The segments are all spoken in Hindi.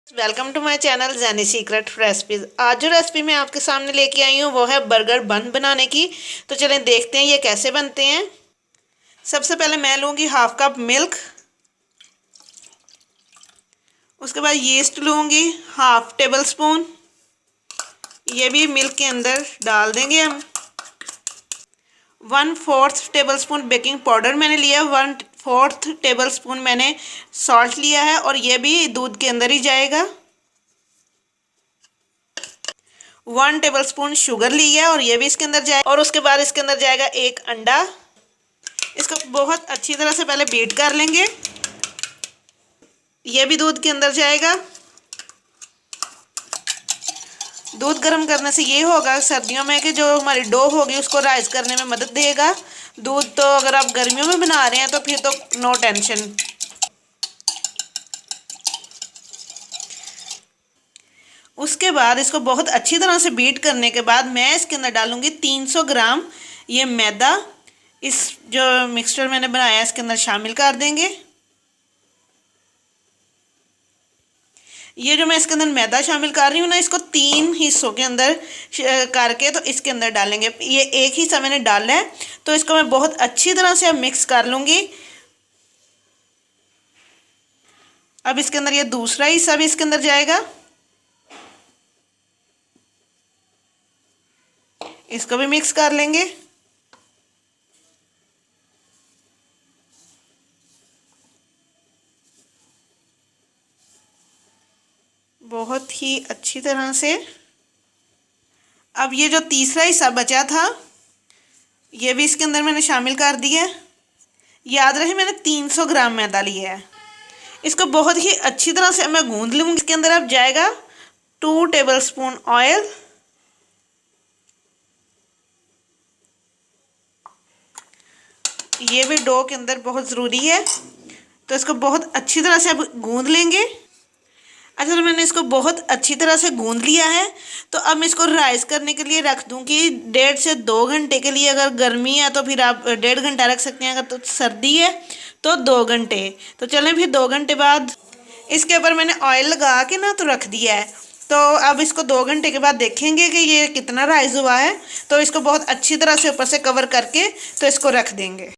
Welcome to my channel Jainy secret recipes. आज जो रेसिपी मैं आपके सामने लेके आई हूँ वो है बर्गर बन बनाने की। तो चलें देखते हैं ये कैसे बनते हैं। सबसे पहले मैं लूँगी हाफ कप मिल्क। उसके बाद यीस्ट लूँगी हाफ टेबल स्पून। ये भी मिल्क के अंदर डाल देंगे हम। 1/4 टेबल स्पून बेकिंग पाउडर मैंने लिया। 1/4 टेबल स्पून मैंने सॉल्ट लिया है और ये भी दूध के अंदर ही जाएगा। 1 टेबल स्पून शुगर ली है और ये भी इसके अंदर जाएगा। और उसके बाद इसके अंदर जाएगा एक अंडा। इसको बहुत अच्छी तरह से पहले बीट कर लेंगे। ये भी दूध के अंदर जाएगा। दूध गर्म करने से ये होगा सर्दियों में कि जो हमारी डो होगी उसको राइज करने में मदद देगा। दूध तो अगर आप गर्मियों में बना रहे हैं तो फिर तो नो टेंशन। उसके बाद इसको बहुत अच्छी तरह से बीट करने के बाद मैं इसके अंदर डालूंगी 300 ग्राम ये मैदा। इस जो मिक्सचर मैंने बनाया है इसके अंदर शामिल कर देंगे। ये जो मैं इसके अंदर मैदा शामिल कर रही हूँ ना, इसको 3 हिस्सों के अंदर करके तो इसके अंदर डालेंगे। ये एक हिस्सा मैंने डाला है तो इसको मैं बहुत अच्छी तरह से अब मिक्स कर लूँगी। अब इसके अंदर ये दूसरा हिस्सा भी इसके अंदर जाएगा। इसको भी मिक्स कर लेंगे। बहुत ही अच्छी तरह से। अब ये जो तीसरा हिस्सा बचा था ये भी इसके अंदर मैंने शामिल कर दिया है। याद रहे मैंने 300 ग्राम मैदा लिया है। इसको बहुत ही अच्छी तरह से मैं गूंद लूँगी। इसके अंदर अब जाएगा 2 टेबल स्पून ऑयल। ये भी डो के अंदर बहुत ज़रूरी है तो इसको बहुत अच्छी तरह से अब गूंद लेंगे। अच्छा, तो मैंने इसको बहुत अच्छी तरह से गूंद लिया है तो अब मैं इसको राइस करने के लिए रख दूँगी 1.5 से 2 घंटे के लिए। अगर गर्मी है तो फिर आप 1.5 घंटा रख सकते हैं, अगर तो सर्दी है तो 2 घंटे। तो चलें फिर 2 घंटे बाद इसके ऊपर मैंने ऑयल लगा के ना तो रख दिया है। तो अब इसको 2 घंटे के बाद देखेंगे कि ये कितना राइस हुआ है। तो इसको बहुत अच्छी तरह से ऊपर से कवर करके तो इसको रख देंगे।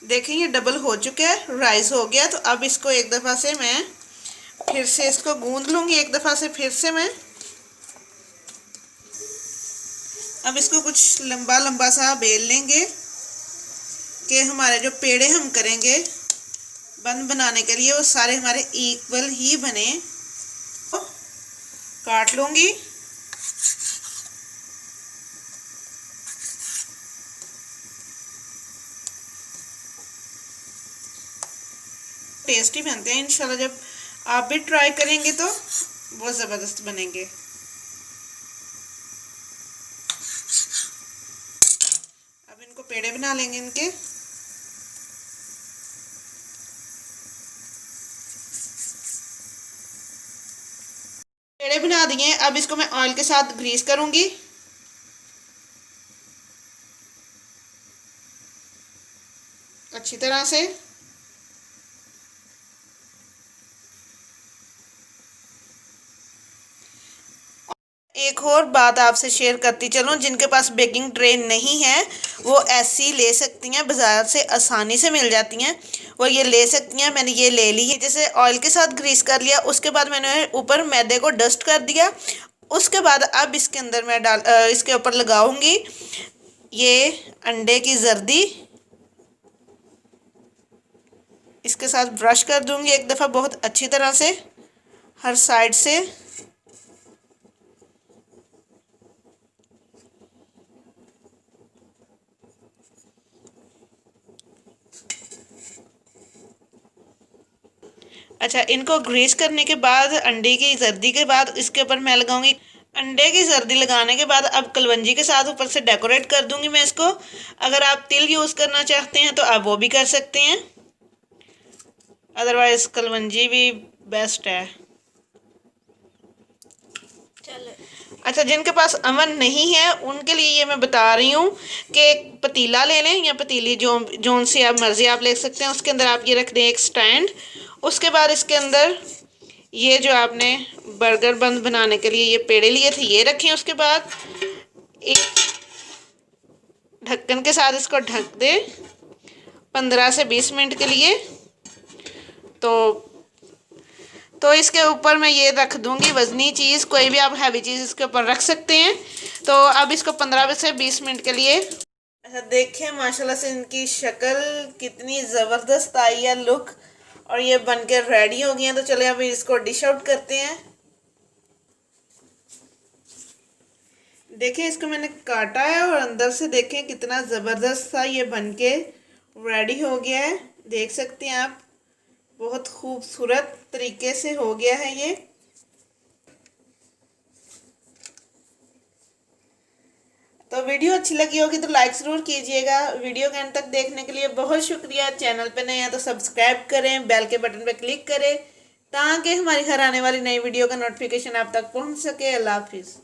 देखिए ये डबल हो चुका है, राइस हो गया। तो अब इसको एक दफ़ा से मैं फिर से इसको गूंद लूँगी। एक दफ़ा से फिर से मैं अब इसको कुछ लंबा लंबा सा बेल लेंगे कि हमारे जो पेड़े हम करेंगे बन बनाने के लिए वो सारे हमारे इक्वल ही बने। तो काट लूँगी। टेस्टी बनते हैं इंशाल्लाह। जब आप भी ट्राई करेंगे तो बहुत ज़बरदस्त बनेंगे। अब इनको पेड़े बना लेंगे इनके। पेड़े बना दिए। अब इसको मैं ऑयल के साथ ग्रीस करूंगी। अच्छी तरह से। एक और बात आपसे शेयर करती चलूँ, जिनके पास बेकिंग ट्रे नहीं है वो ऐसी ले सकती हैं, बाज़ार से आसानी से मिल जाती हैं, वो ये ले सकती हैं। मैंने ये ले ली है। जैसे ऑयल के साथ ग्रीस कर लिया, उसके बाद मैंने ऊपर मैदे को डस्ट कर दिया। उसके बाद अब इसके अंदर मैं इसके ऊपर लगाऊंगी ये अंडे की जर्दी। इसके साथ ब्रश कर दूंगी एक दफ़ा बहुत अच्छी तरह से हर साइड से। अच्छा, इनको ग्रीस करने के बाद अंडे की जर्दी के बाद इसके ऊपर मैं लगाऊंगी। अंडे की जर्दी लगाने के बाद अब कलवंजी के साथ ऊपर से डेकोरेट कर दूंगी मैं इसको। अगर आप तिल यूज़ करना चाहते हैं तो आप वो भी कर सकते हैं, अदरवाइज कलवंजी भी बेस्ट है। अच्छा, जिनके पास अवन नहीं है उनके लिए ये मैं बता रही हूँ कि एक पतीला ले लें या पतीली जो से आप मर्ज़ी आप ले सकते हैं। उसके अंदर आप ये रख दें एक स्टैंड। उसके बाद इसके अंदर ये जो आपने बर्गर बन बनाने के लिए ये पेड़े लिए थे ये रखें। उसके बाद एक ढक्कन के साथ इसको ढक दे 15 से 20 मिनट के लिए। तो इसके ऊपर मैं ये रख दूंगी वज़नी चीज़, कोई भी आप हैवी चीज़ इसके ऊपर रख सकते हैं। तो अब इसको 15 से 20 मिनट के लिए अच्छा देखें माशाल्लाह से इनकी शक्ल कितनी ज़बरदस्त आई है लुक, और ये बनके रेडी हो गई हैं। तो चलिए अभी इसको डिश आउट करते हैं। देखें इसको मैंने काटा है और अंदर से देखें कितना ज़बरदस्त सा ये बनके रेडी हो गया है। देख सकते हैं आप, बहुत खूबसूरत तरीके से हो गया है ये। तो वीडियो अच्छी लगी होगी तो लाइक ज़रूर कीजिएगा। वीडियो के अंत तक देखने के लिए बहुत शुक्रिया। चैनल पे नए हैं तो सब्सक्राइब करें, बेल के बटन पे क्लिक करें ताकि हमारी हर आने वाली नई वीडियो का नोटिफिकेशन आप तक पहुंच सके। अल्लाह हाफिज़।